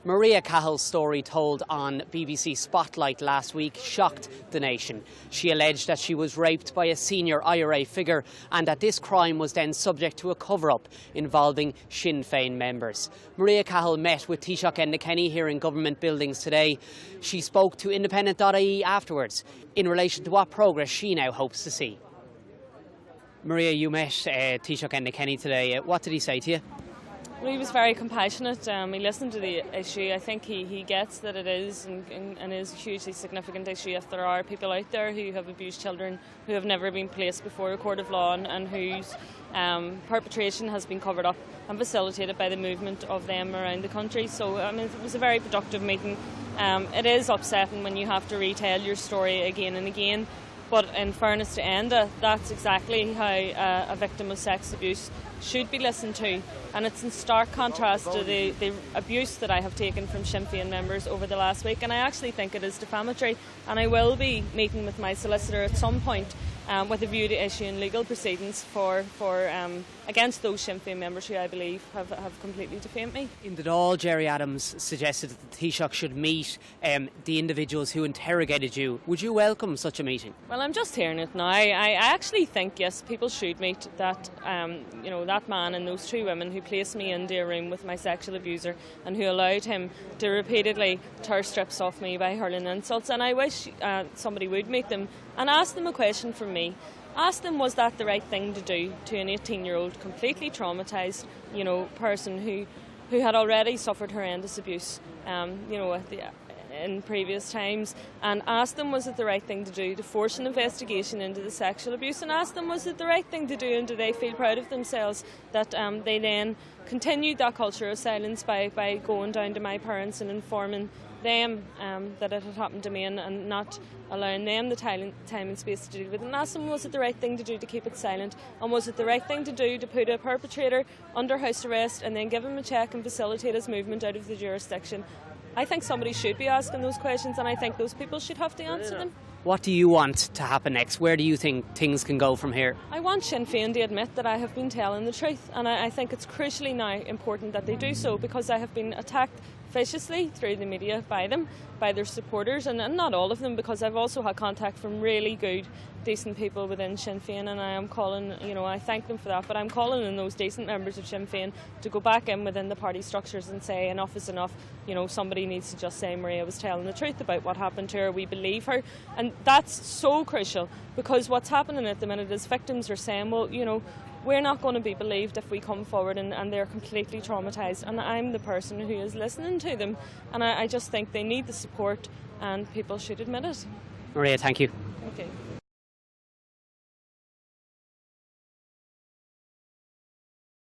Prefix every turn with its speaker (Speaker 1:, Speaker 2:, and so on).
Speaker 1: Mairia Cahill's story, told on BBC Spotlight last week, shocked the nation. She alleged that she was raped by a senior IRA figure and that this crime was then subject to a cover-up involving Sinn Féin members. Mairia Cahill met with Taoiseach Enda Kenny here in government buildings today. She spoke to Independent.ie afterwards in relation to what progress she now hopes to see. Mairia, you met Taoiseach Enda Kenny today. What did he say to you?
Speaker 2: Well, he was very compassionate. He listened to the issue. I think he gets that it is and is a hugely significant issue if there are people out there who have abused children who have never been placed before a court of law and whose perpetration has been covered up and facilitated by the movement of them around the country. So it was a very productive meeting. It is upsetting when you have to retell your story again and again. But in fairness to Enda, that's exactly how a victim of sex abuse should be listened to. And it's in stark contrast to the abuse that I have taken from Sinn Féin members over the last week. And I actually think it is defamatory. And I will be meeting with my solicitor at some point with a view to issuing legal proceedings against those Sinn Féin members who I believe have completely defamed me.
Speaker 1: In the Dáil, Jerry Adams suggested that the Taoiseach should meet the individuals who interrogated you. Would you welcome such a meeting?
Speaker 2: Well, I'm just hearing it now. I actually think, yes, people should meet that man and those two women who placed me into a room with my sexual abuser and who allowed him to repeatedly tear strips off me by hurling insults. And I wish somebody would meet them and ask them a question from me. Ask them, was that the right thing to do to an 18-year-old completely traumatised, person who had already suffered horrendous abuse, in previous times, and ask them, was it the right thing to do to force an investigation into the sexual abuse, and ask them, was it the right thing to do, and do they feel proud of themselves that they then continued that culture of silence by going down to my parents and informing them that it had happened to me and not allowing them the time and space to deal with it. And ask them, was it the right thing to do to keep it silent, and was it the right thing to do to put a perpetrator under house arrest and then give him a check and facilitate his movement out of the jurisdiction? I think somebody should be asking those questions, and I think those people should have to answer them.
Speaker 1: What do you want to happen next? Where do you think things can go from here?
Speaker 2: I want Sinn Féin to admit that I have been telling the truth, and I think it's crucially now important that they do so, because I have been attacked viciously through the media by them, by their supporters, and not all of them, because I've also had contact from really good, decent people within Sinn Féin, and I am calling, I thank them for that, but I'm calling on those decent members of Sinn Féin to go back in within the party structures and say enough is enough. Somebody needs to just say Mairia was telling the truth about what happened to her. We believe her, and that's so crucial, because what's happening at the minute is victims are saying, well, we're not going to be believed if we come forward and they're completely traumatised, and I'm the person who is listening to them, and I just think they need the support and people should admit it.
Speaker 1: Mairia, thank you.
Speaker 2: Okay.